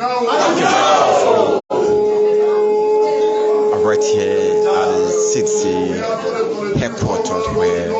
Right here at the CDC headquarters where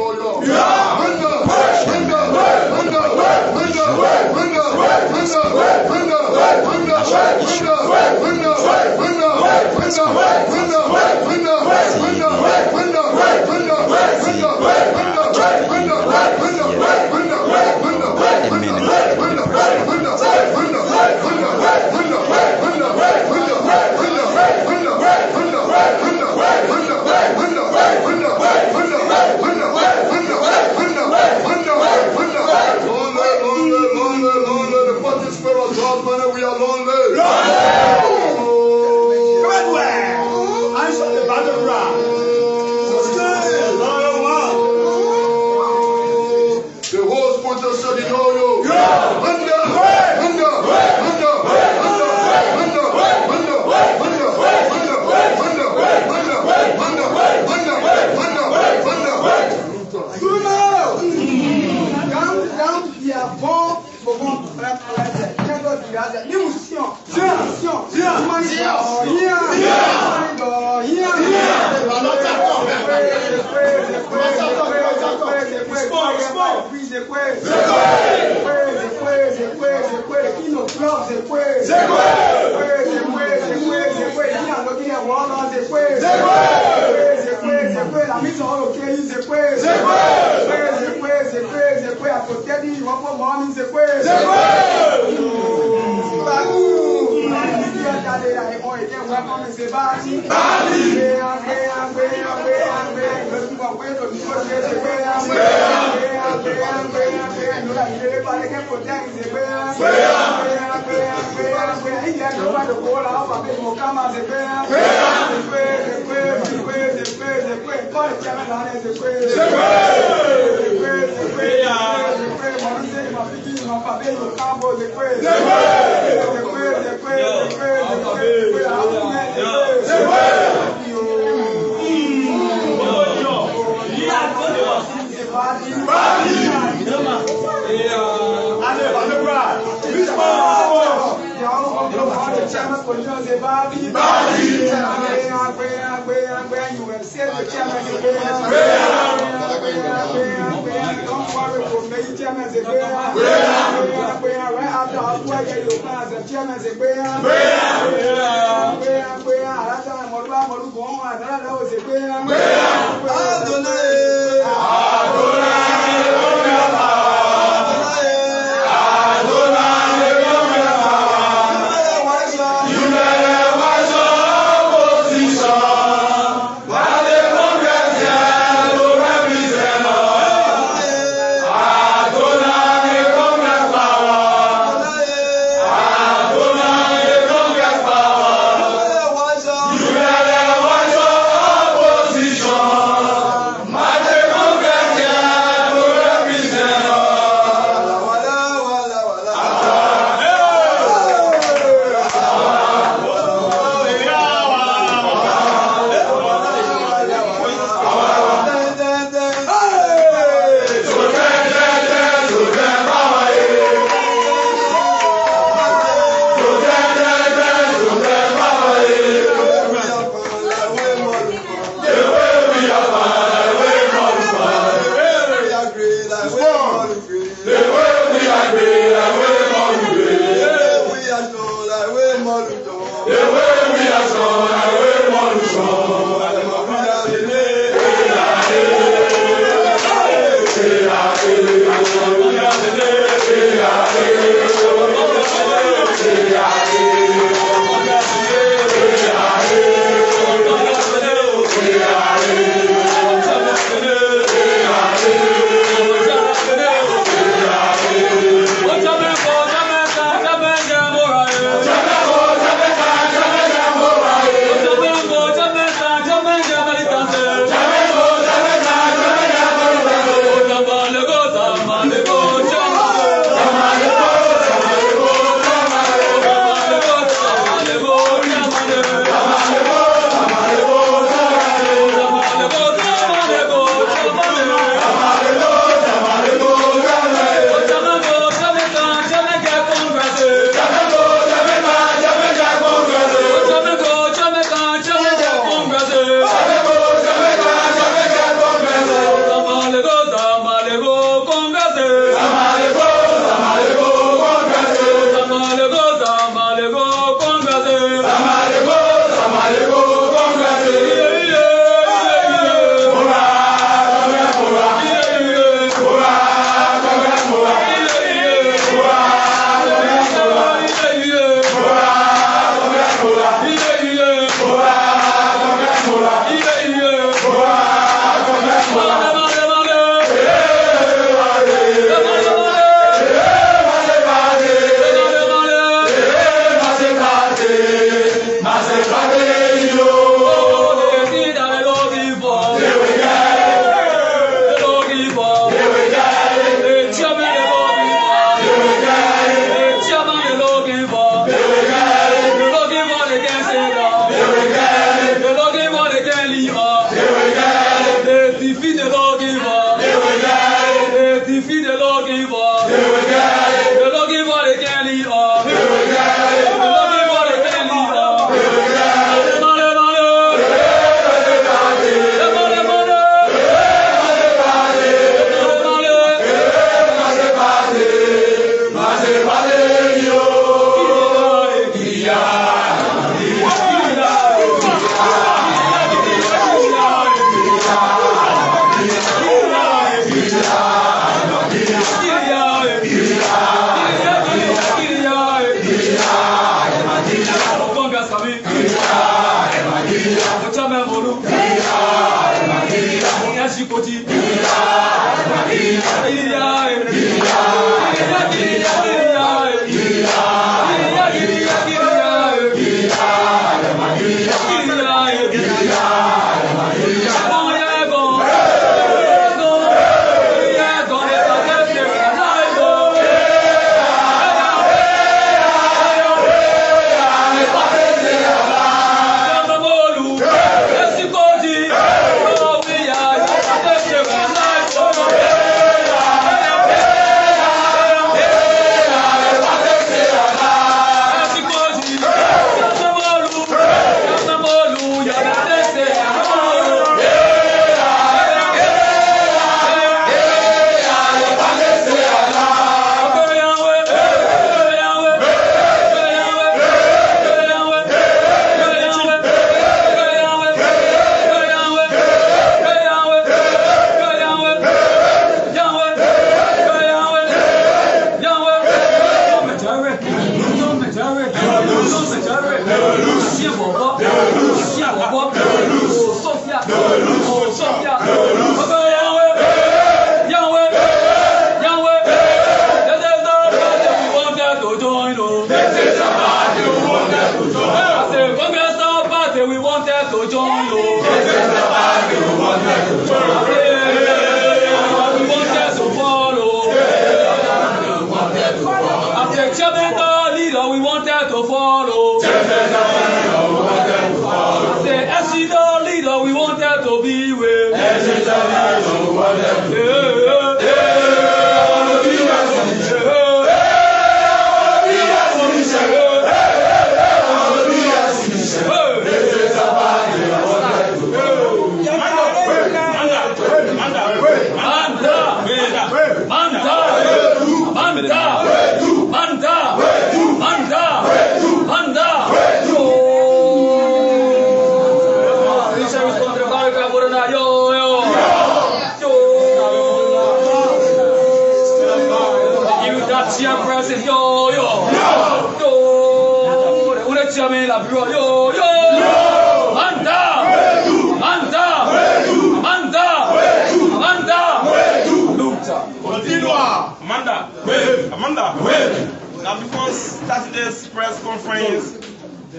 Now, before starting this press conference,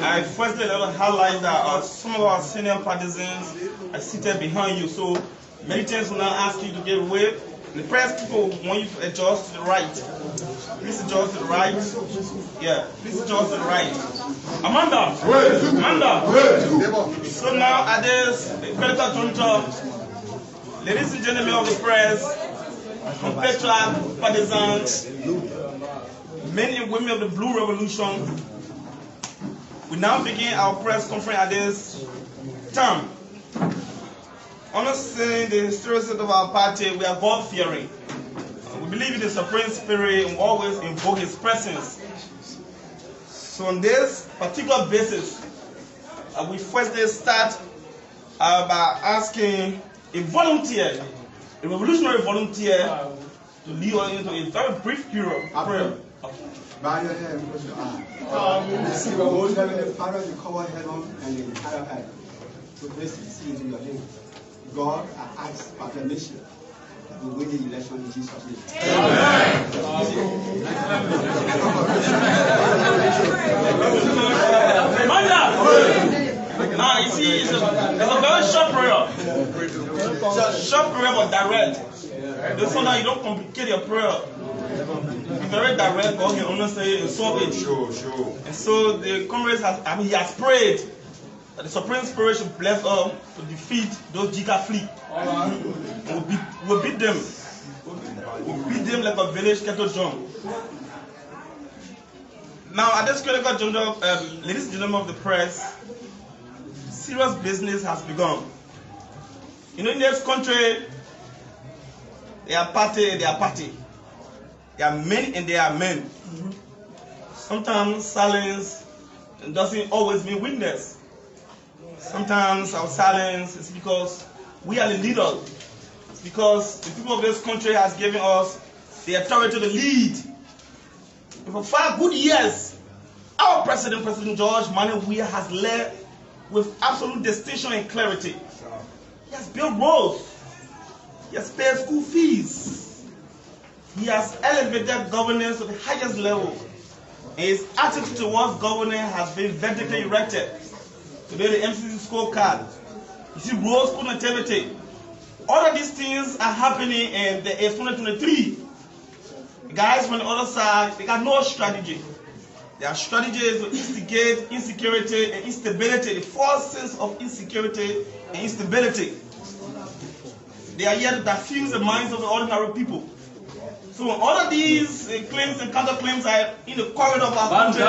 I firstly want to highlight that some of our senior partisans are seated behind you. So many things will not ask you to get away. The press people want you to adjust to the right. Please adjust to the right. Yeah, please adjust to the right. Amanda. So now at this critical juncture, ladies and gentlemen of the press, compatriot partisans, men and women of the Blue Revolution, we now begin our press conference at this time. Understanding the historicity of our party, we are God-fearing. We believe in the Supreme Spirit and always invoke His presence. So on this particular basis, we firstly start by asking a volunteer, a revolutionary volunteer, to lead us into a very brief period of prayer. Bow your head and close your eyes. See the Holy Heavenly Father, you cover heaven and the entire earth. So place the sea into your hands. God, I ask by permission to win the election in Jesus' name. Amen. Now you see, it's a very short prayer. It's a short prayer but direct. This one now you don't complicate your prayer. Be very direct, God can understand and solve it. Sure. And so the comrades he has prayed that the Supreme Spirit should bless us to defeat those Jika fleet. We'll beat them. We'll beat them like a village cattle drum. Now at this critical juncture, ladies and gentlemen of the press, serious business has begun. You know, in this country, they are party. They are men and they are men. Sometimes silence doesn't always mean weakness. Sometimes our silence is because we are the leaders. It's because the people of this country has given us the authority to lead. And for 5 good years, our President George Manneh Weah has led with absolute distinction and clarity. He has built roads. He has paid school fees. He has elevated governance to the highest level. And his attitude towards governance has been vertically erected. Today, the MCC scorecard. You see, road school nativity. All of these things are happening in the 2023. The guys from the other side, they got no strategy. Their strategy is to instigate insecurity and instability, the forces of insecurity and instability. They are here to diffuse the minds of the ordinary people. So all of these claims and counterclaims are in the corridor of our country.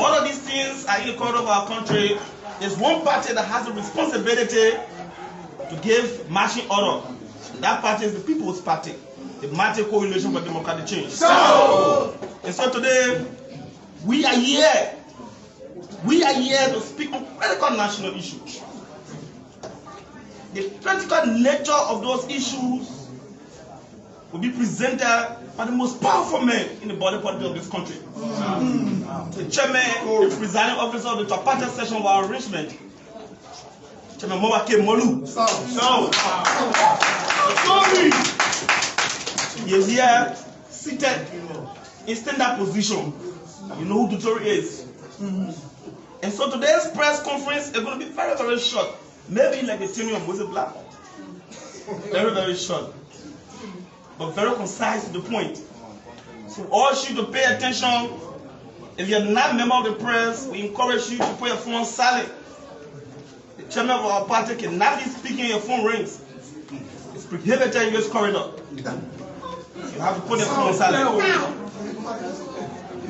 All of these things are in the corridor of our country. There's one party that has the responsibility to give marching order. That party is the People's Party, the Mighty Coalition for Democratic Change. And so today, we are here. We are here to speak on critical national issues. The critical nature of those issues will be presented by the most powerful men in the body politic of this country. The chairman, the presiding officer of the tripartite session of our arrangement, Chairman Mowake Molu. He is here, seated in standard position. You know who Tutori is. And so today's press conference is going to be very, very short. Maybe like the tenure of Moses Black. Very, very short. But very concise to the point. So all of you to pay attention. If you're not a member of the press, we encourage you to put your phone silent. The chairman of our party cannot be speaking, your phone rings. It's prohibited in this corridor. You have to put your phone silent.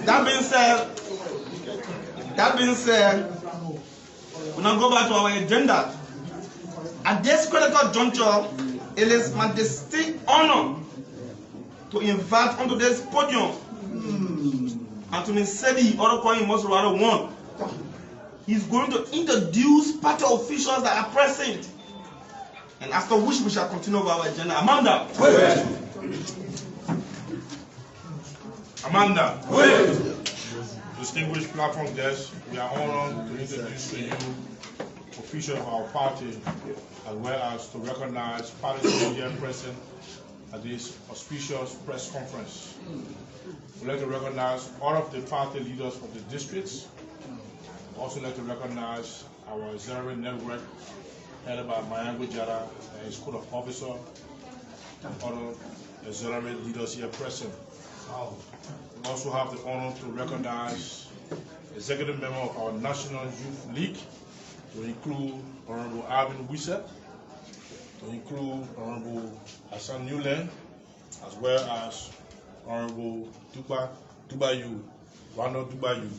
That being said, we now go back to our agenda. At this critical juncture, it is my distinct honor to invite onto this podium Anthony Sedi, other calling Mosrado 1. He's going to introduce party officials that are present, and after which we shall continue with our agenda. Amanda. Distinguished platform guests, we are honored to introduce to you officials of our party, as well as to recognize parties here present at this auspicious press conference. We'd like to recognize all of the party leaders of the districts. We'd also like to recognize our auxiliary network headed by Mayango Jara and his code of officer, and other auxiliary leaders here present. We also have the honor to recognize executive member of our National Youth League, to include Honorable Alvin Wisset, to include Honorable Hassan Newland, as well as Honorable Dubayu, Ronald Dubayu.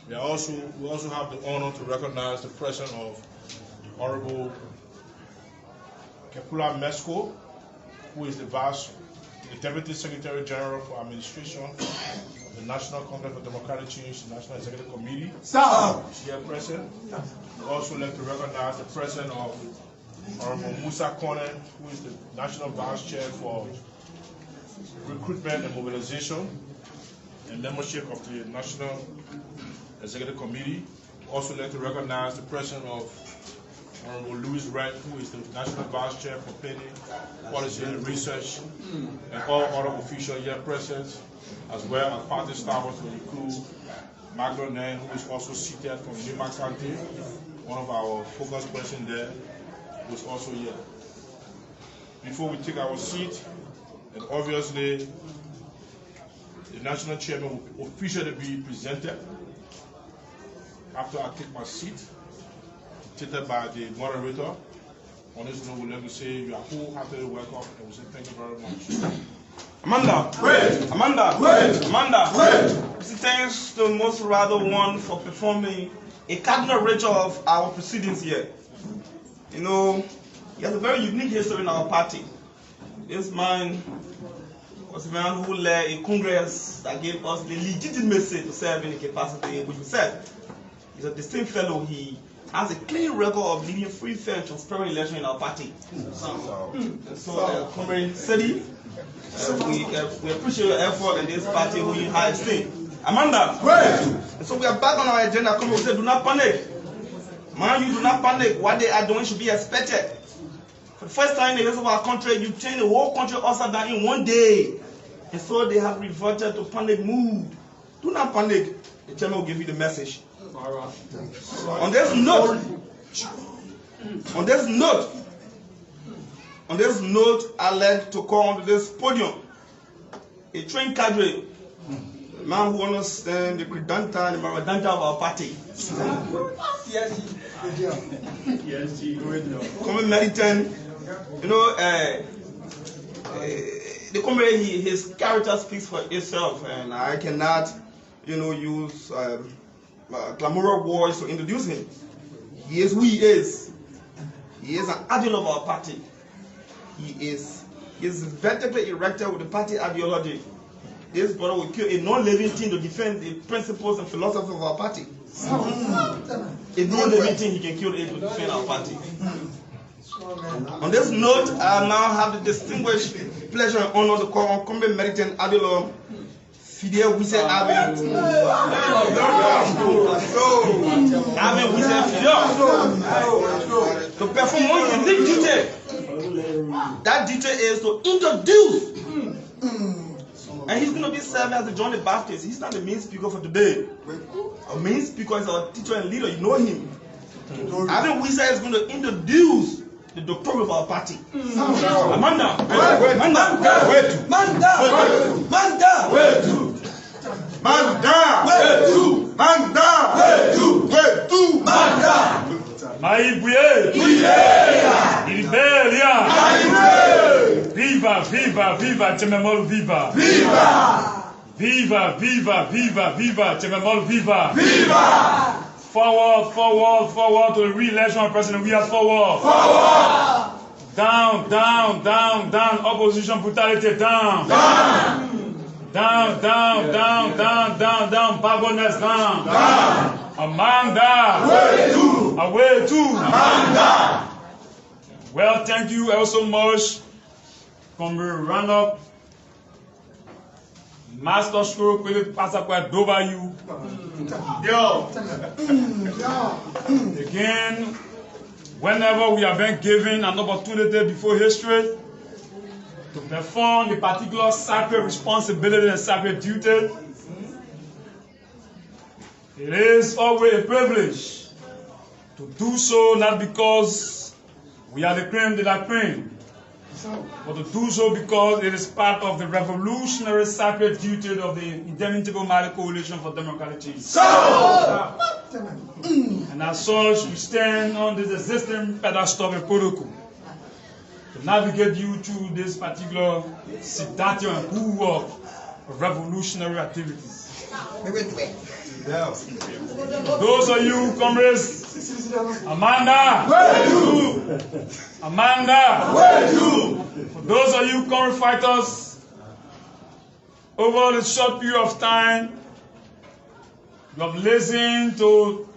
We also have the honor to recognize the presence of Honorable Kepula Mesco, who is the Deputy Secretary General for Administration of the National Congress for Democratic Change, the National Executive Committee. Here present. We also like to recognize the presence of Honorable Musa Kone, who is the National Vice Chair for Recruitment and Mobilization and membership of the National Executive Committee. We also like to recognize the presence of Honorable Louis Wright, who is the National Vice Chair for Planning, Policy and Research, and all other officials here present, as well as party staffers to include Maglo Nan, who is also seated from Nima County, one of our focus persons there, who is also here. Before we take our seat, and obviously the National Chairman will officially be presented after I take my seat, dictated by the moderator. On this note, we'd like to say you are wholeheartedly welcome, and we say thank you very much. Amanda. Thanks to Mosrado 1 for performing a cardinal ritual of our proceedings here. You know, he has a very unique history in our party. This man was a man who led a congress that gave us the legitimacy to serve in the capacity in which we serve. He's a distinct fellow. He has a clean record of leading free, fair, and transparent election in our party. So, Comrade Sedi, we appreciate your effort in this party who you high esteem. Amanda, so we are back on our agenda. Comrade said, do not panic. Man, you do not panic. What they are doing should be expected. For the first time in the history of our country, you turn the whole country upside down in one day. And so they have reverted to panic mood. Do not panic. The chairman will give you the message. On this note, I'd like to call onto this podium a trained cadre, a man who understands the credential and the maradanta of our party. Common Meditan, the comrade, his character speaks for itself, and I cannot, use clamorous words to introduce him. He is who he is. He is an ideal of our party. He is vertically erected with the party ideology. This brother will kill a non-living thing to defend the principles and philosophy of our party. A non-living thing, he can kill it to defend our party. On this note, I now have the distinguished pleasure and honor to call on Comrade Meritan Adilo Fidel Wise Abin. Abin Wise Fidel. To perform one unique duty. That duty is to introduce. And he's going to be serving as the John the Baptist. He's not the main speaker for today. Our main speaker is our teacher and leader. You know him. Abin Wise is going to introduce the doctor of our party. Amanda. Liberia. Viva, viva, viva, Tememol viva. Viva. Viva, viva, viva, viva, Tememol viva. Viva. Forward, forward, forward to the re-election of President. We are forward. Forward. Down, down, down, down. Opposition brutality. Down. Down. Down, down, down, down, down, down. Bagoness down. Down. Amanda. Way to. Away to. Amanda. Well, thank you ever so much. Come run up. Master stroke will pass up by Dover you. Yo. Again, whenever we have been given an opportunity before history to perform the particular sacred responsibility and sacred duty, it is always a privilege to do so, not because we are the cream de la cream, but to do so because it is part of the revolutionary sacred duty of the Indomitable Mighty Coalition for Democratic Change. And as such, we stand on this existing pedestal of protocol to navigate you through this particular sedatio and bulwark of revolutionary activities. Those of you, comrades, Amanda, Amanda, for those of you comrade fighters, over the short period of time, you have listened to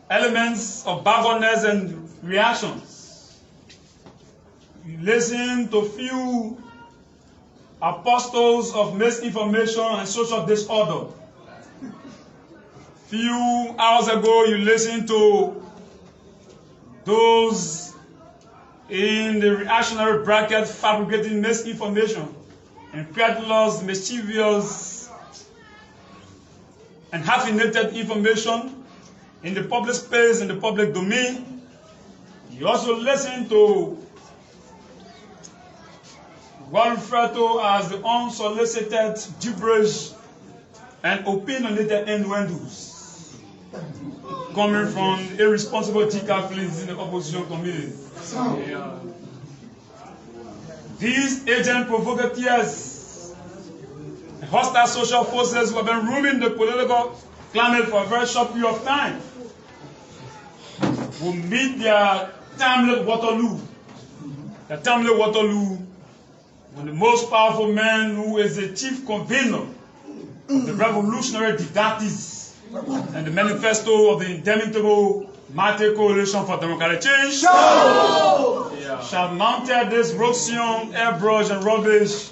elements of backwardness and reactions. You listen to few apostles of misinformation and social disorder. Few hours ago, you listened to those in the reactionary bracket fabricating misinformation, incredulous, mischievous, and half-naked information in the public space, in the public domain. You also listen to what referred to as the unsolicited gibberish and opinionated innuendos coming from irresponsible decathlons in the opposition committee. These agent provocateurs, hostile social forces who have been ruling the political climate for a very short period of time will meet their timely Waterloo. The timely Waterloo when the most powerful man who is the chief convener of the revolutionary didactics and the manifesto of the Indomitable Mighty Coalition for Democratic Change shall mount this Roxion, airbrush, and rubbish,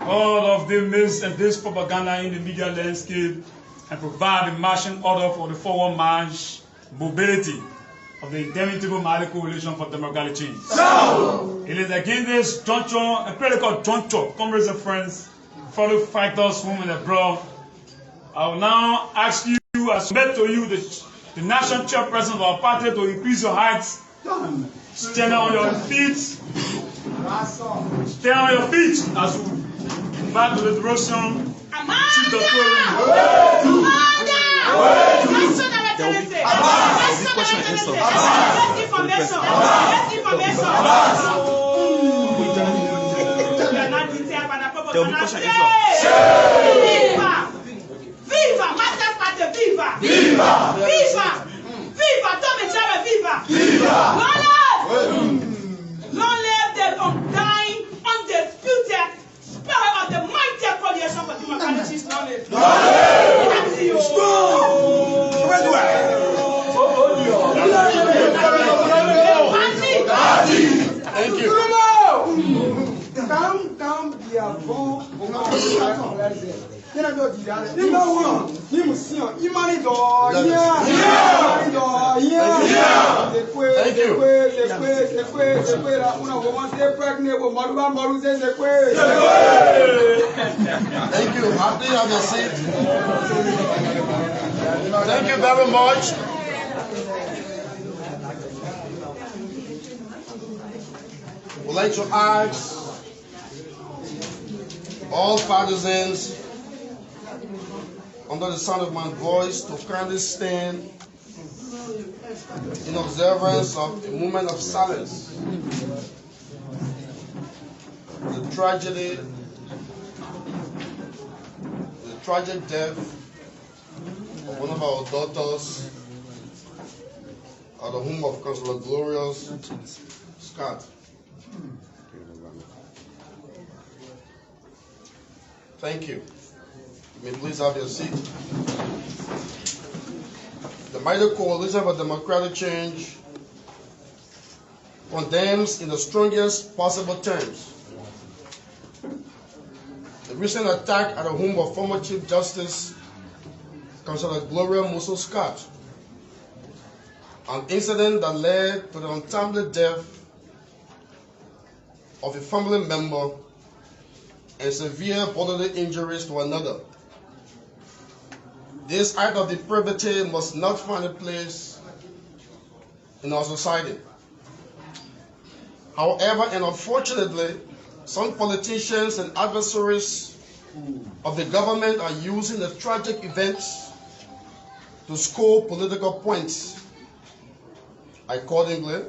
all of the myths and this propaganda in the media landscape, and provide the marching order for the forward march mobility of the indomitable Mali Coalition for Democratic Change. So, it is against this juncture, a protocol juncture, comrades and friends, fellow fighters home and abroad. I will now ask you, I submit to you the national chairperson of our party to increase your heights. Stand on your feet. Stand on your feet as we invite to the devotion. Chief Viva! Master Party, viva! Viva! Viva! Viva! Tommy Chara, viva! Viva! Long live the undying, undisputed spirit of the mighty coalition for democratic knowledge. Thank you. Come, dear boy. Thank you. Happy to have your seat. Thank you very much. We'd like to ask all partisans under the sound of my voice to kindly stand in observance of a moment of silence. The tragic death of one of our daughters at the home of Councillor Glorious Scott. Thank you. You may please have your seat. The Mighty Coalition for Democratic Change condemns in the strongest possible terms the recent attack at the home of former Chief Justice Councillor Gloria Musso Scott, an incident that led to the untimely death of a family member and severe bodily injuries to another. This act of depravity must not find a place in our society. However, and unfortunately, some politicians and adversaries of the government are using the tragic events to score political points. Accordingly,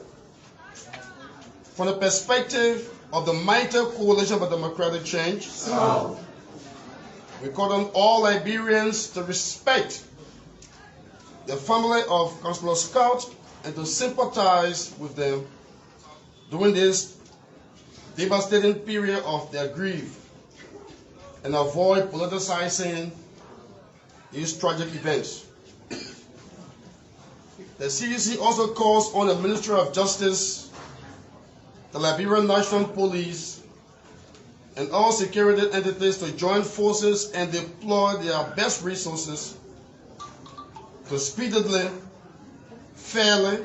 from the perspective of the Mighty Coalition for Democratic Change, we call on all Liberians to respect the family of Councillor Scott and to sympathize with them during this devastating period of their grief and avoid politicizing these tragic events. The CDC also calls on the Ministry of Justice, the Liberian National Police, and all security entities to join forces and deploy their best resources to speedily, fairly,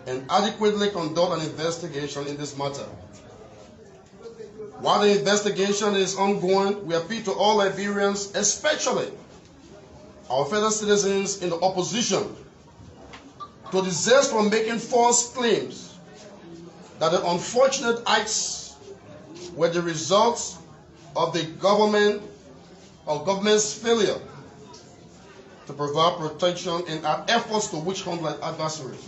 and adequately conduct an investigation in this matter. While the investigation is ongoing, we appeal to all Liberians, especially our fellow citizens in the opposition, to desist from making false claims that the unfortunate acts were the results of the government or government's failure to provide protection in our efforts to witch hunt like adversaries.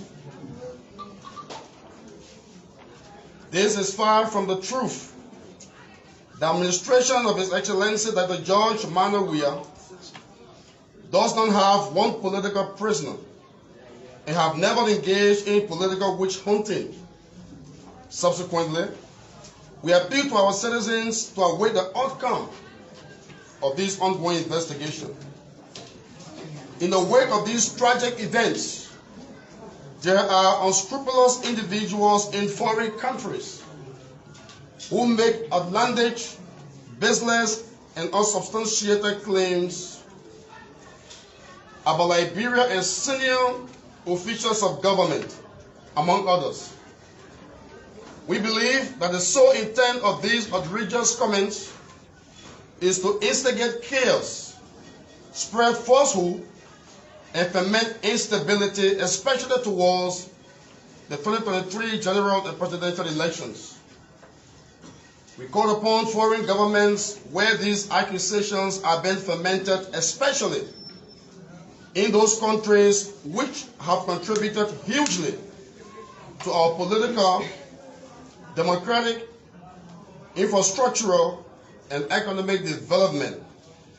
This is far from the truth. The administration of His Excellency Dr. George Manawia does not have one political prisoner and have never engaged in political witch hunting. Subsequently, we appeal to our citizens to await the outcome of this ongoing investigation. In the wake of these tragic events, there are unscrupulous individuals in foreign countries who make outlandish, baseless, and unsubstantiated claims about Liberia and senior officials of government, among others. We believe that the sole intent of these outrageous comments is to instigate chaos, spread falsehood, and foment instability, especially towards the 2023 general and presidential elections. We call upon foreign governments where these accusations are being fomented, especially in those countries which have contributed hugely to our political, democratic, infrastructural, and economic development,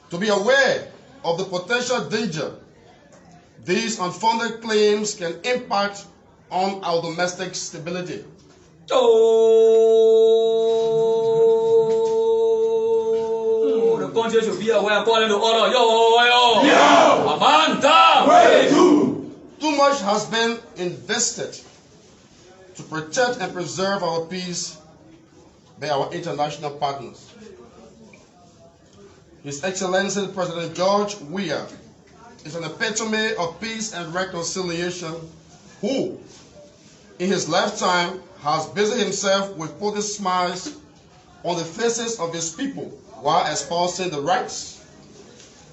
to be aware of the potential danger these unfounded claims can impact on our domestic stability. Oh, the country should be aware according to order. Yo. Amanda. Too much has been invested to protect and preserve our peace by our international partners. His Excellency President George Weah is an epitome of peace and reconciliation who, in his lifetime, has busied himself with putting smiles on the faces of his people while espousing the rights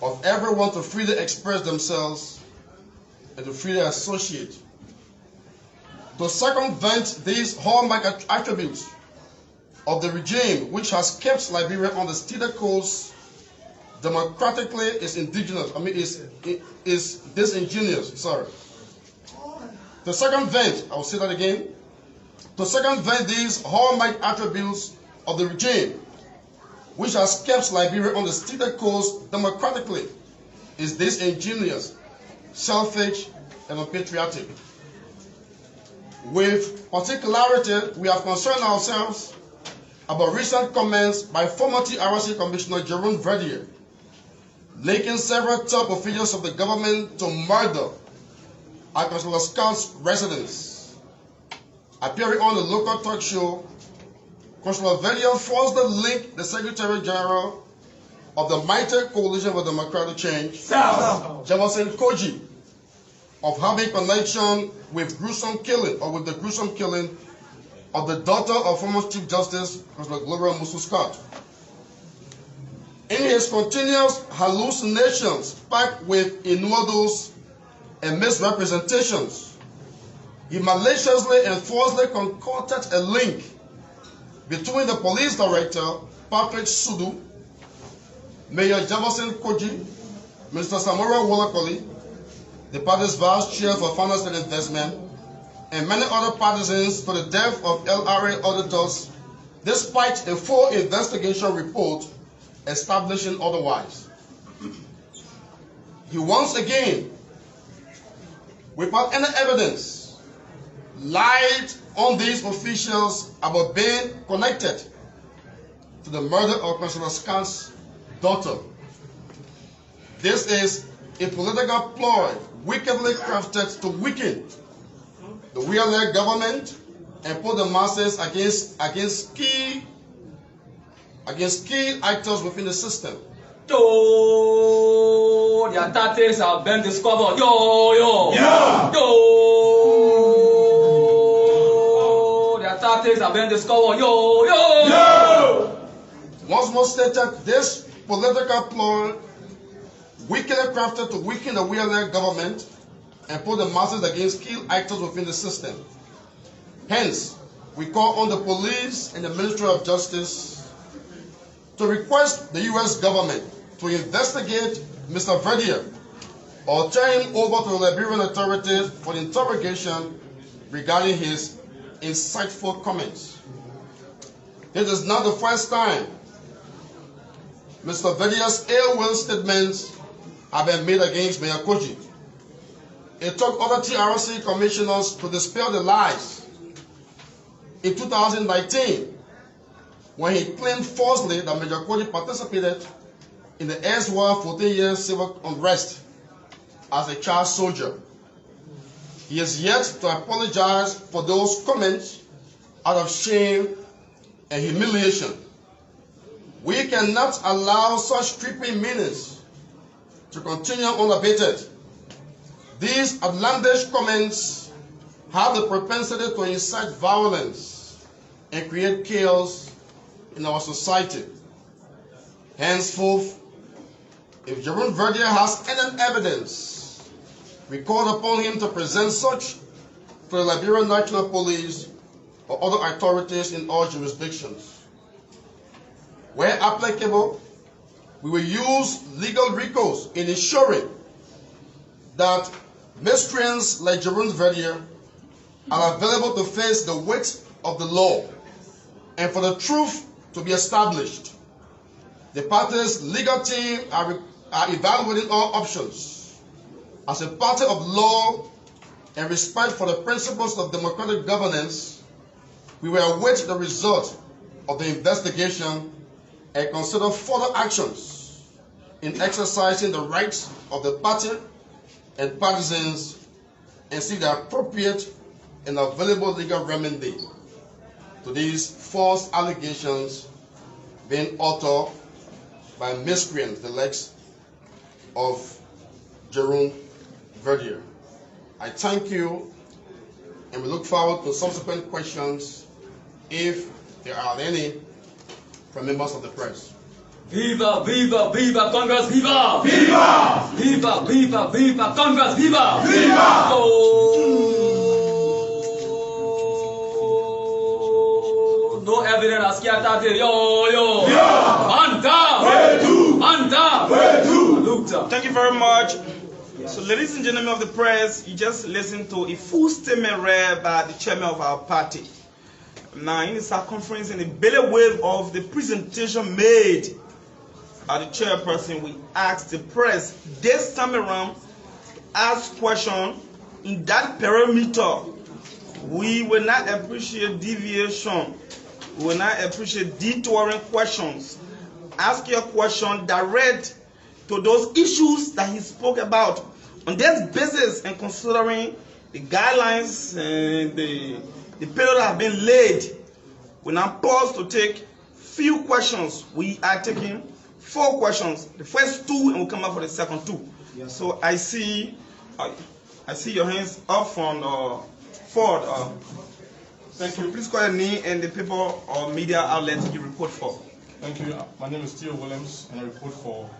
of everyone to freely express themselves and to freely associate. To circumvent these hallmark attributes of the regime which has kept Liberia on the steady course democratically is disingenuous. To circumvent, I will say that again, to circumvent these hallmark attributes of the regime which has kept Liberia on the steady course democratically is disingenuous, selfish, and unpatriotic. With particularity, we have concerned ourselves about recent comments by former TRC Commissioner Jerome Verdier, linking several top officials of the government to murder at Councillor Scott's residence. Appearing on the local talk show, Councillor Verdier falsely linked the Secretary General of the mighty Coalition for Democratic Change, Jefferson Koji, of having connection with the gruesome killing of the daughter of former Chief Justice Councillor Gloria Musu Scott. In his continuous hallucinations packed with innuendos and misrepresentations, he maliciously and falsely concocted a link between the police director, Patrick Sudu, Mayor Jefferson Koji, Mr. Samora Wolakoli, the party's vice chair for finance and investment, and many other partisans to the death of LRA auditors, despite a full investigation report establishing otherwise. He once again, without any evidence, lied on these officials about being connected to the murder of Councillor Scott's daughter. This is a political ploy wickedly crafted to weaken the Weah-led government and put the masses against key actors within the system. Their tactics have been discovered. Their tactics have been discovered. Once more stated, this political ploy wickedly crafted to weaken the Weah-led government and put the masses against key actors within the system. Hence, we call on the police and the Ministry of Justice to request the U.S. government to investigate Mr. Verdier or turn him over to the Liberian authorities for the interrogation regarding his insightful comments. It is not the first time Mr. Verdier's ill-will statements have been made against Mayor Koji. It took other TRC commissioners to dispel the lies. In 2019, when he claimed falsely that Major Koji participated in the erstwhile 14-year civil unrest as a child soldier. He is yet to apologize for those comments out of shame and humiliation. We cannot allow such creeping meanings to continue unabated. These outlandish comments have the propensity to incite violence and create chaos in our society. Henceforth, if Jerome Verdier has any evidence, we call upon him to present such to the Liberian National Police or other authorities in all jurisdictions. Where applicable, we will use legal recourse in ensuring that miscreants like Jerome Verdier are available to face the weight of the law and for the truth to be established. The party's legal team are evaluating all options. As a party of law and respect for the principles of democratic governance, we will await the result of the investigation and consider further actions in exercising the rights of the party and partisans and seek the appropriate and available legal remedy to these false allegations being uttered by miscreants, the likes of Jerome Verdier. I thank you, and we look forward to subsequent questions if there are any from members of the press. Viva, viva, viva, Congress, viva! Viva! Viva, viva, viva, Congress, viva! Viva! Oh, no evidence as kiata de yo. Manta! Thank you very much. So, ladies and gentlemen of the press, you just listened to a full statement read by the chairman of our party. Now, in the circumference and the belly wave of the presentation made by the chairperson, we asked the press this time around to ask questions in that perimeter. We will not appreciate deviation. We will not appreciate detouring questions. Ask your question direct to those issues that he spoke about. On this basis, and considering the guidelines and the period that have been laid, we now pause to take few questions. We are taking 4 questions. The first 2, and we'll come back for the second 2. Yes. So I see your hands up from Ford. Thank you. Please call your name and the people or media outlets you report for. Thank you. My name is Theo Williams, and I report for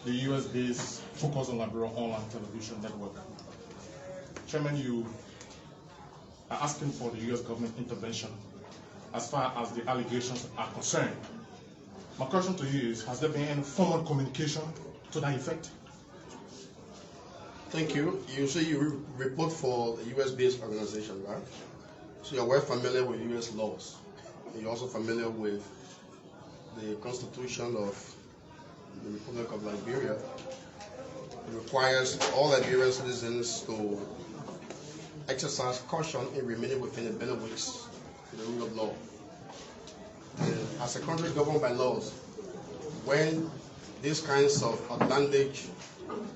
the US-based Focus on Liberia online television network. Chairman, you are asking for the US government intervention as far as the allegations are concerned. My question to you is, has there been any formal communication to that effect? Thank you. You say you report for the US-based organization, right? So you're well familiar with US laws. You're also familiar with the Constitution of the Republic of Liberia. It requires all Liberian citizens to exercise caution in remaining within a belly weeks to the rule of law. And as a country governed by laws, when these kinds of outlandish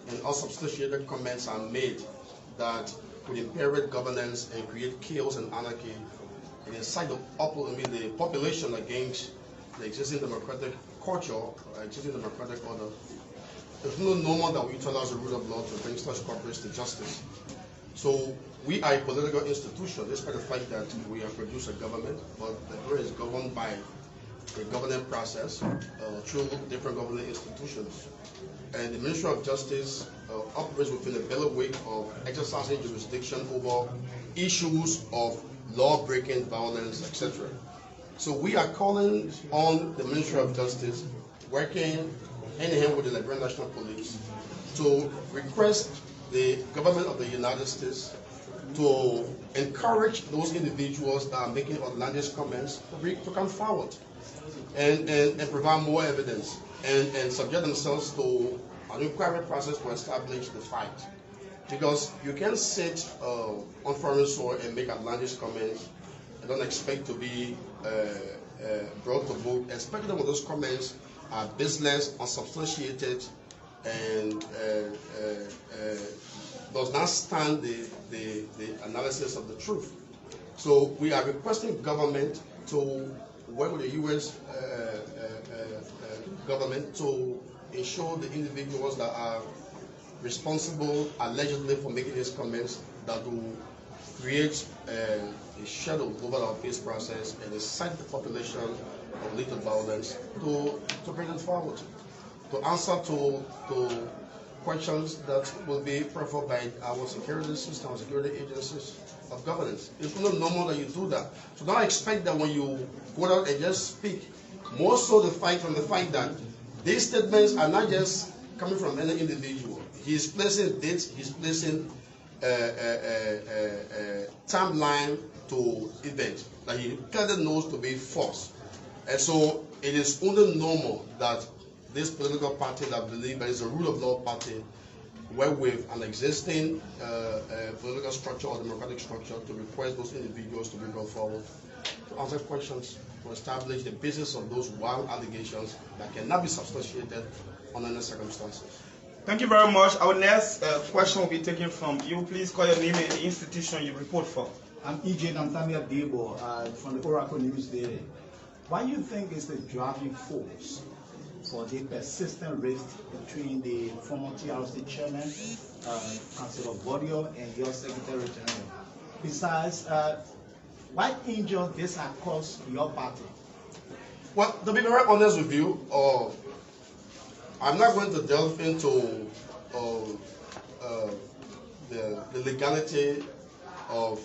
and unsubstantiated comments are made that could impair governance and create chaos and anarchy and incite the population against the existing democratic culture, existing democratic order, there's no normal that we utilize the rule of law to bring such corporates to justice. So we are a political institution, despite the fact that we have produced a government, but Liberia is governed by a governing process through different governing institutions. And the Ministry of Justice operates within the bailiwick of exercising jurisdiction over issues of law-breaking, violence, etc. So we are calling on the Ministry of Justice, working hand-in-hand with the Liberian National Police, to request the government of the United States to encourage those individuals that are making outlandish comments to come forward and provide more evidence and subject themselves to an inquiry process to establish the fact. Because you can't sit on foreign soil and make outlandish comments and don't expect to be brought to book, especially when those comments are baseless, unsubstantiated, and does not stand the analysis of the truth. So we are requesting government to work with the U.S. Government to ensure the individuals that are responsible allegedly for making these comments that will create a shadow over our peace process and incite the population of lethal violence to bring it forward, to answer to questions that will be preferred by our security system, our security agencies of governance. It's not normal that you do that. So don't expect that when you go out and just speak, more so from the fact that these statements are not just coming from any individual. He's placing dates, he's placing a timeline to events that he clearly knows to be false. And so it is only normal that this political party that believes that it's a rule of law party work with an existing political structure or democratic structure to request those individuals to be brought forward to answer questions, to establish the basis of those wild allegations that cannot be substantiated under any circumstances. Thank you very much. Our next question will be taken from you. Please call your name and the institution you report for. I'm E.J. Namtamia Debo from the Oracle News Daily. What do you think is the driving force for the persistent rift between the former TRC chairman, Councillor Bodio, and your Secretary General? Besides, what injury this has caused your party? Well, to be very honest with you, I'm not going to delve into the legality of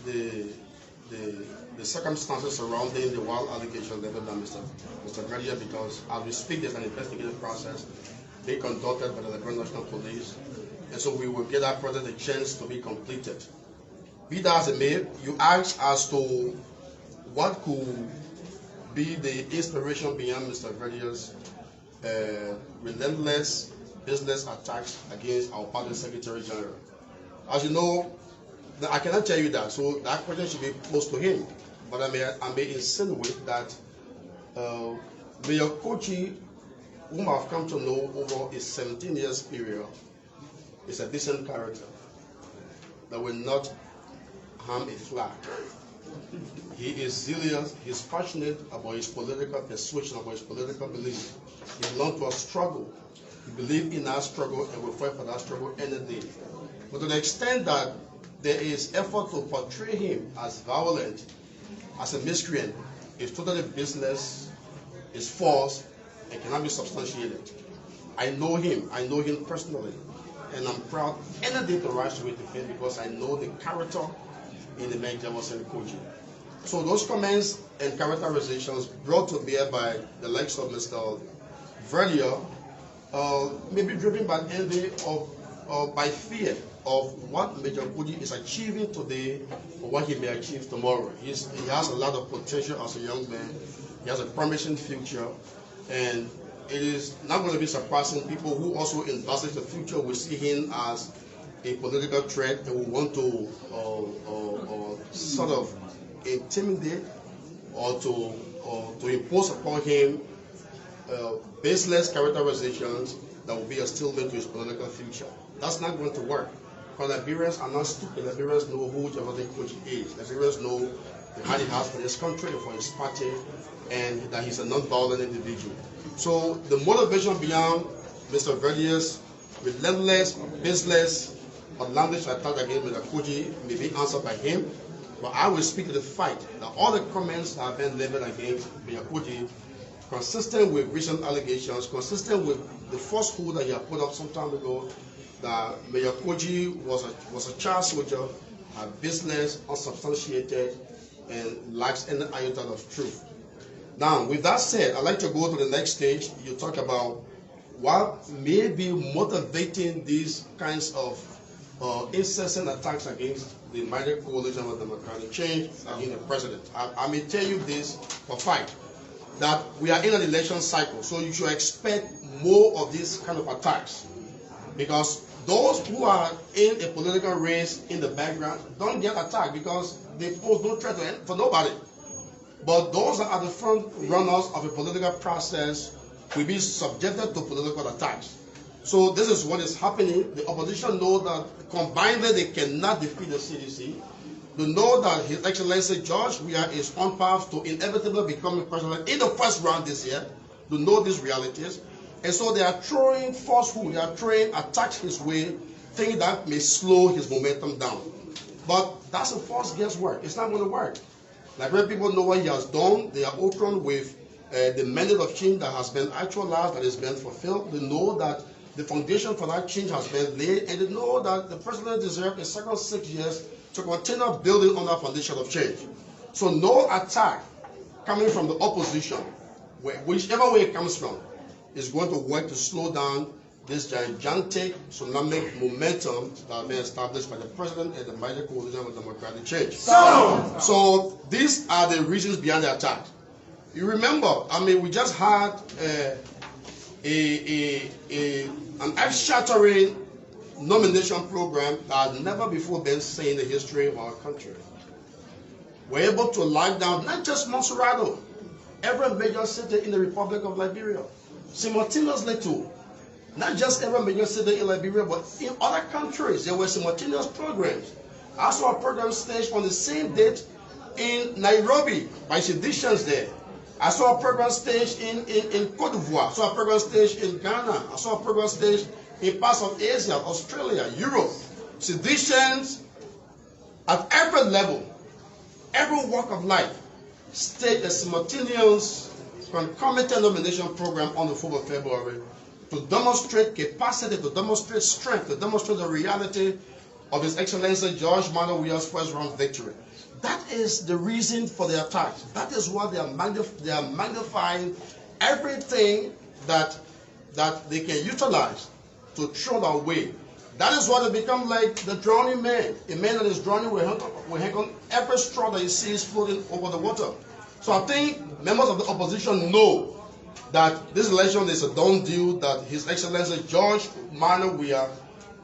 the circumstances surrounding the wild allegation leveled by Mr. Gradia, because as we speak, there's an investigative process being conducted by the Liberia National Police, and so we will get that project a chance to be completed. Be that as it may, you ask as to what could be the inspiration behind Mr. Gradia's relentless business attacks against our party Secretary General. As you know, I cannot tell you that, so that question should be posed to him. But I may insinuate that Mayor Kochi, whom I've come to know over a 17 years period, is a decent character that will not harm a fly. He is zealous, he's passionate about his political persuasion, about his political belief. He belongs to a struggle. He believes in our struggle and will fight for that struggle any day. But to the extent that there is effort to portray him as violent, as a miscreant, is totally baseless, is false, and cannot be substantiated. I know him personally, and I'm proud any day to rise to it defend because I know the character in the man Jefferson Koji. So those comments and characterizations brought to bear by the likes of Mr. Verdier may be driven by envy or by fear of what Major Koji is achieving today or what he may achieve tomorrow. He has a lot of potential as a young man. He has a promising future, and it is not going to be surprising people who also envisage the future will see him as a political threat and will want to sort of intimidate or to impose upon him baseless characterizations that will be a stalemate to his political future. That's not going to work. Because Liberians are not stupid. Liberians know who Jefferson Koji is. Liberians know what he has for his country, for his party, and that he's a non-violent individual. So the motivation beyond Mr. Verdier's relentless, baseless, outlandish attack against Mr. Koji may be answered by him, but I will speak to the fact that all the comments that have been leveled against Mr. Koji, consistent with recent allegations, consistent with the falsehood that he had put up some time ago, that Mayor Koji was a child soldier, business, unsubstantiated, and lacks any iota of truth. Now, with that said, I'd like to go to the next stage. You talk about what may be motivating these kinds of incessant attacks against the mighty coalition of democratic change against the president. I may tell you this for fact, that we are in an election cycle, so you should expect more of these kind of attacks. Because those who are in a political race in the background don't get attacked because they pose no threat for nobody. But those that are the front runners of a political process will be subjected to political attacks. So this is what is happening. The opposition know that combinedly they cannot defeat the CDC. They know that His Excellency George Weah is on path to inevitably becoming president in the first round this year. They know these realities. And so they are throwing falsehood, they are throwing attacks his way, thinking that may slow his momentum down. But that's a false guesswork. It's not going to work. Liberian people know what he has done. They are open with the mandate of change that has been actualized, that has been fulfilled. They know that the foundation for that change has been laid, and they know that the president deserves a second 6 years to continue building on that foundation of change. So no attack coming from the opposition, whichever way it comes from, is going to work to slow down this gigantic tsunami momentum that has been established by the president and the mighty coalition of democratic change. So these are the reasons behind the attack. You remember, I mean, we just had an earth-shattering nomination program that had never before been seen in the history of our country. We're able to lock down not just Monserrado, every major city in the Republic of Liberia, simultaneously too. Not just every major city in Liberia, but in other countries, there were simultaneous programs. I saw a program staged on the same date in Nairobi by seditions there. I saw a program staged in Cote d'Ivoire. I saw a program staged in Ghana. I saw a program staged in parts of Asia, Australia, Europe. Seditions at every level, every walk of life, staged a simultaneous concomitant nomination program on the 4th of February to demonstrate capacity, to demonstrate strength, to demonstrate the reality of His Excellency George Manawia's first round victory. That is the reason for the attack. That is why they are magnifying everything that they can utilize to throw that away. That is why they become like the drowning man. A man that is drowning will hang on every straw that he sees floating over the water. So I think members of the opposition know that this election is a done deal, that His Excellency George Manawia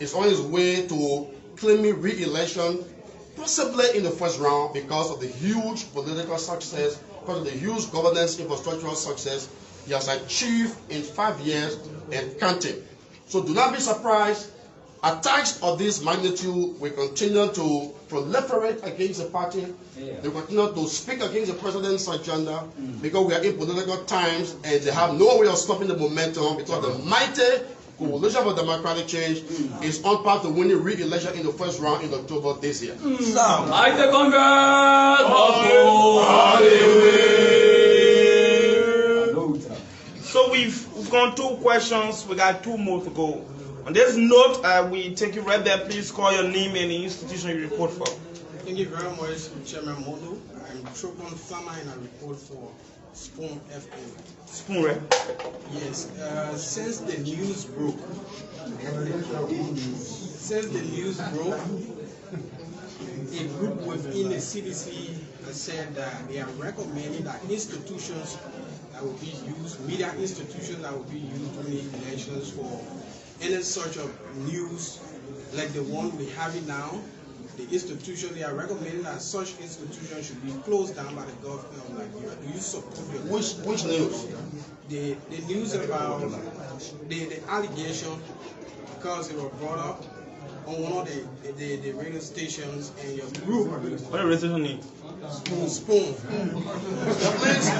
is on his way to claiming re-election, possibly in the first round, because of the huge political success, because of the huge governance infrastructural success he has achieved in 5 years and counting. So do not be surprised. Attacks of this magnitude will continue to proliferate against the party. They will continue to speak against the president's agenda because we are in political times and they have no way of stopping the momentum because the mighty coalition for democratic change is on path to winning re-election in the first round in October this year. Mighty Congress! So we've gone 2 questions. We got 2 more to go. On this note, we take you right there. Please call your name and the institution you report for. Thank you very much, Chairman Modo. I'm Chopon Farmer and I report for Spoon FM. Spoon, right? Yes. Since the news broke, a group within the CDC has said that they are recommending that institutions that will be used, media institutions that will be used during the elections for any sort of news like the one we have it now, the institution, they are recommending that such institutions should be closed down by the government of Liberia. Do you support your Which news? The news about the allegation, because they were brought up on one of the radio stations and your group. What a radio station name? Spoon.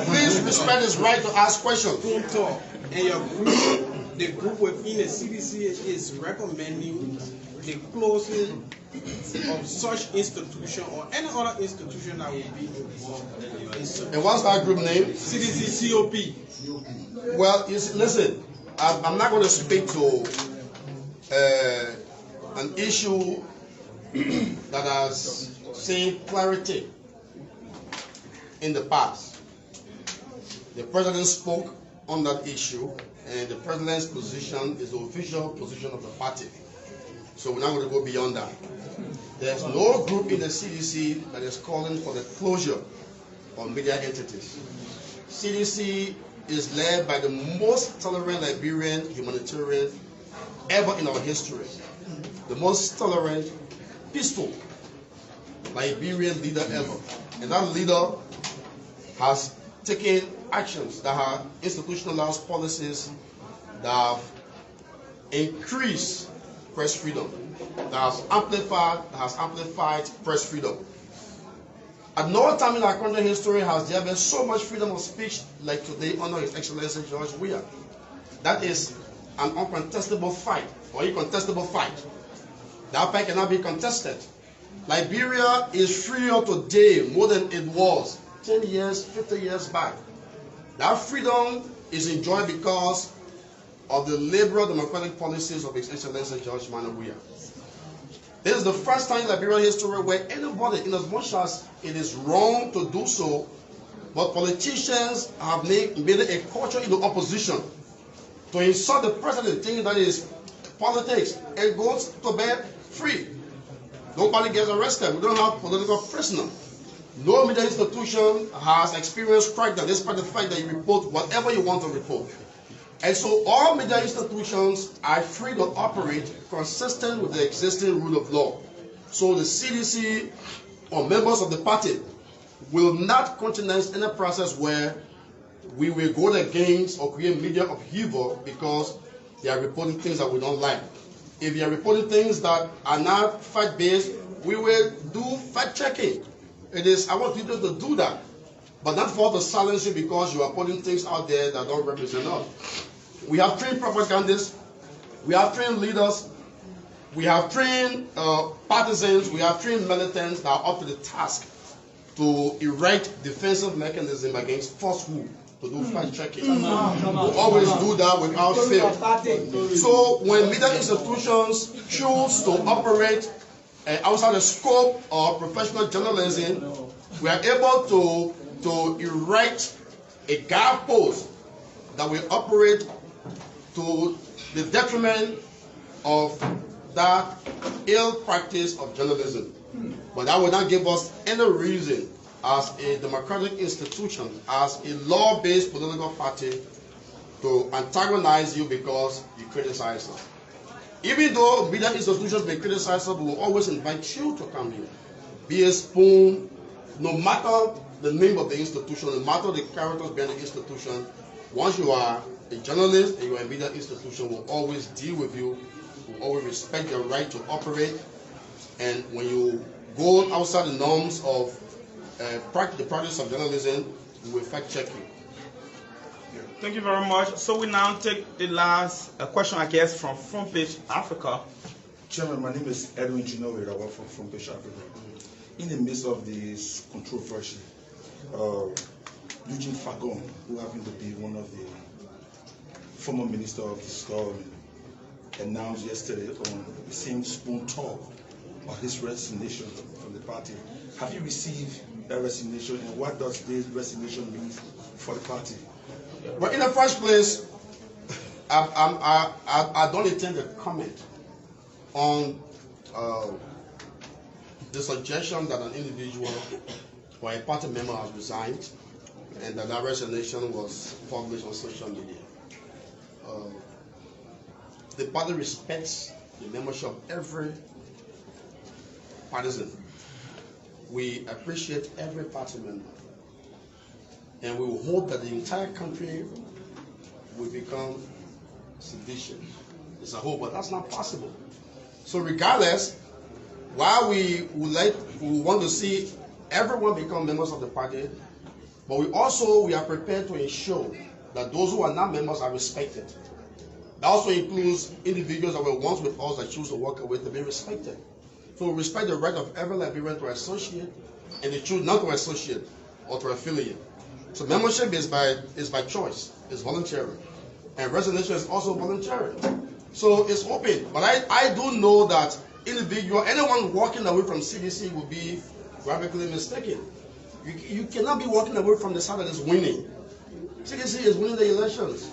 Please respect his right to ask questions. Spoon Talk. And your group, the group within the CDC is recommending the closing of such institution or any other institution that will be involved. And what's that group name? CDC COP. Well, listen, I'm not going to speak to an issue that has seen clarity in the past. The president spoke on that issue, and the president's position is the official position of the party. So we're not going to go beyond that. There's no group in the CDC that is calling for the closure of media entities. CDC is led by the most tolerant Liberian humanitarian ever in our history. The most tolerant, peaceful Liberian leader ever. And that leader has taken actions that have institutionalized policies that have increased press freedom, that has amplified press freedom. At no time in our country's history has there been so much freedom of speech like today under His Excellency George Weah. that is an uncontestable fight or incontestable fight. That fight cannot be contested. Liberia is freer today more than it was 10 years, 50 years back. That freedom is enjoyed because of the liberal democratic policies of His Excellency George Manabuya. This is the first time in Liberian history where anybody, in as much as it is wrong to do so, but politicians have made it a culture in the opposition to insult the president, thinking that is politics, and goes to bed free. Nobody gets arrested. We don't have political prisoners. No media institution has experienced crackdown, despite the fact that you report whatever you want to report. And so all media institutions are free to operate consistent with the existing rule of law. So the CDC or members of the party will not countenance any process where we will go against or create media upheaval because they are reporting things that we don't like. If they are reporting things that are not fact-based, we will do fact-checking. It is our duty to do that, but not for to silence you because you are putting things out there that don't represent us. We have trained propagandists, we have trained leaders, we have trained partisans, we have trained militants that are up to the task to erect defensive mechanism against falsehood, to do fact-checking. We always do that without fail. So when media institutions choose to operate outside the scope of professional journalism, we are able to erect a guidepost that will operate to the detriment of that ill practice of journalism. But that will not give us any reason as a democratic institution, as a law-based political party, to antagonize you because you criticize us. Even though media institutions may criticize us, we will always invite you to come here. Be a spoon, no matter the name of the institution, no matter the characters behind the institution. Once you are a journalist and you are a media institution, will always deal with you, will always respect your right to operate. And when you go outside the norms of the practice of journalism, we will fact check you. Thank you very much. So we now take the last question, I guess, from Front Page Africa. Chairman, my name is Edwin Jinowe. I work from Front Page Africa. In the midst of this controversy, Eugene Fagon, who happened to be one of the former minister of his government, announced yesterday on the same spoon talk of his resignation from the party. Have you received that resignation, and what does this resignation mean for the party? Well, in the first place, I don't intend to comment on the suggestion that an individual or a party member has resigned and that resignation was published on social media. The party respects the membership of every partisan. We appreciate every party member. And we will hope that the entire country will become sedition. It's a hope, but that's not possible. So regardless, while we want to see everyone become members of the party, but we are prepared to ensure that those who are not members are respected. That also includes individuals that were once with us that choose to walk away to be respected. So we respect the right of every Liberian to associate, and they choose not to associate or to affiliate. So membership is by choice, it's voluntary. And resignation is also voluntary. So it's open. But I do know that anyone walking away from CDC will be gravely mistaken. You cannot be walking away from the side that is winning. CDC is winning the elections.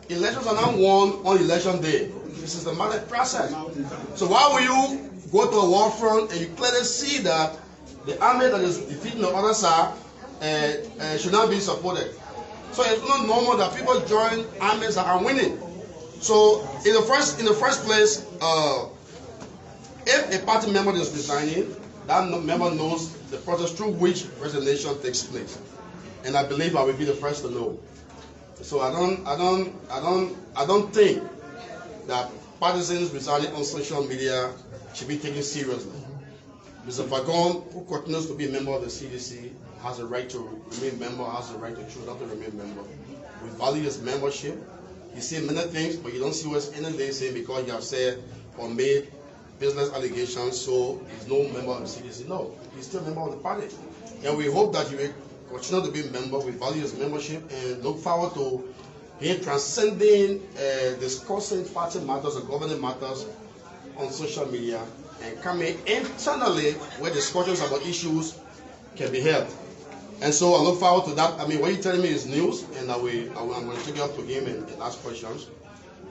Elections are not won on election day. This is the democratic process. So why will you go to a war front and you clearly see that the army that is defeating the other side should not be supported? So it's not normal that people join armies that are winning. So in the first place, if a party member is resigning, that member knows the process through which resignation takes place, and I believe I will be the first to know. So I don't think that partisans resigning on social media should be taken seriously. Mr. Fagon, who continues to be a member of the CDC, has a right to remain member, has a right to choose not to remain member. We value his membership. You see many things, but you don't see what's anything saying because you have said or made business allegations, so he's no member of the CDC. No, he's still a member of the party. And we hope that you will continue to be a member. We value his membership and look forward to him transcending discussing party matters or governing matters on social media and coming internally where discussions about issues can be held. And so I look forward to that. I mean, what you're telling me is news, and I'm going to take it up to him and ask questions.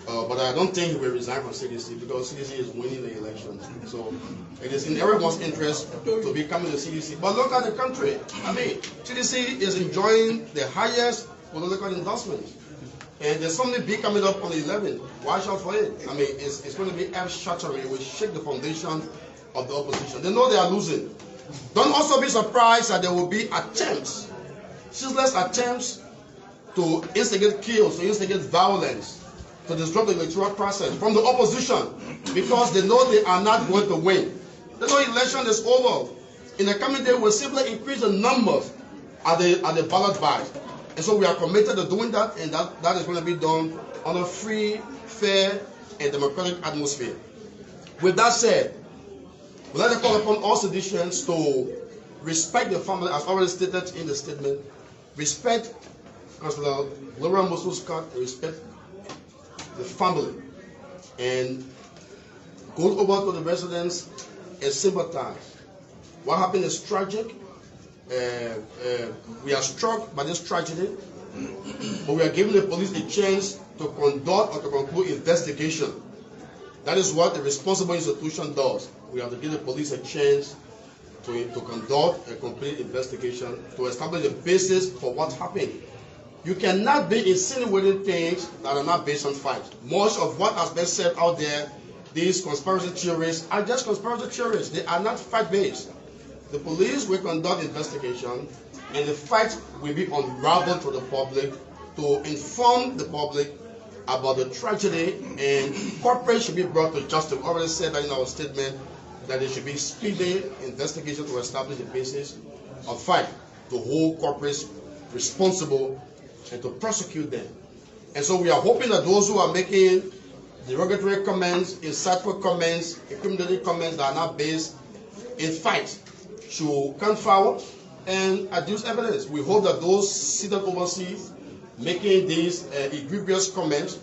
But I don't think he will resign from CDC because CDC is winning the elections. So it is in everyone's interest to be coming to CDC. But look at the country. I mean, CDC is enjoying the highest political endorsements. And there's something big coming up on the 11th. Watch out for it. I mean, it's going to be earth-shattering. It will shake the foundation of the opposition. They know they are losing. Don't also be surprised that there will be attempts, ceaseless attempts to instigate kills, to instigate violence, to disrupt the electoral process from the opposition because they know they are not going to win. They know election is over. In the coming day, we'll simply increase the numbers at the ballot box. And so we are committed to doing that, and that is going to be done on a free, fair, and democratic atmosphere. With that said, we'd like to call upon all citizens to respect the family, as already stated in the statement, respect Councillor Gloria Musu Scott, and respect the family, and go over to the residents and sympathize. What happened is tragic. We are struck by this tragedy, but we are giving the police a chance to conduct or to conclude investigation. That is what a responsible institution does. We have to give the police a chance to conduct a complete investigation, to establish a basis for what happened. You cannot be insinuating things that are not based on facts. Most of what has been said out there, these conspiracy theories, are just conspiracy theories. They are not fact-based. The police will conduct investigation, and the facts will be unraveled to the public to inform the public about the tragedy, and corporate should be brought to justice. We already said that in our statement that there should be speedy investigation to establish the basis of fact, to hold corporates responsible and to prosecute them. And so we are hoping that those who are making derogatory comments, insightful comments, incriminating comments that are not based in fact should come forward and adduce evidence. We hope that those seated overseas making these egregious comments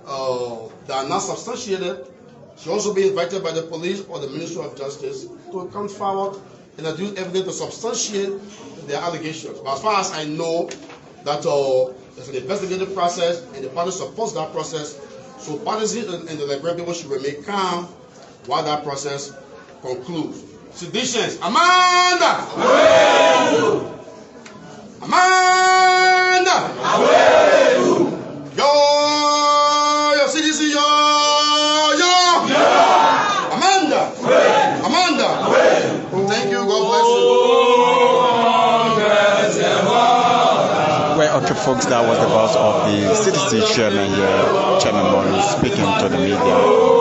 that are not substantiated should also be invited by the police or the Ministry of Justice to come forward and adduce evidence to substantiate their allegations. But as far as I know, that there's an investigative process, and the party supports that process. So parties and the Liberian people should remain calm while that process concludes. Seditions, Amanda! Away! Amanda! Away! Yo, CDC, yo! Amanda! Away! Amanda! Away! Thank you, God bless you. Well, okay, folks, that was the voice of the CDC chairman here, Chairman Morris, speaking to the media.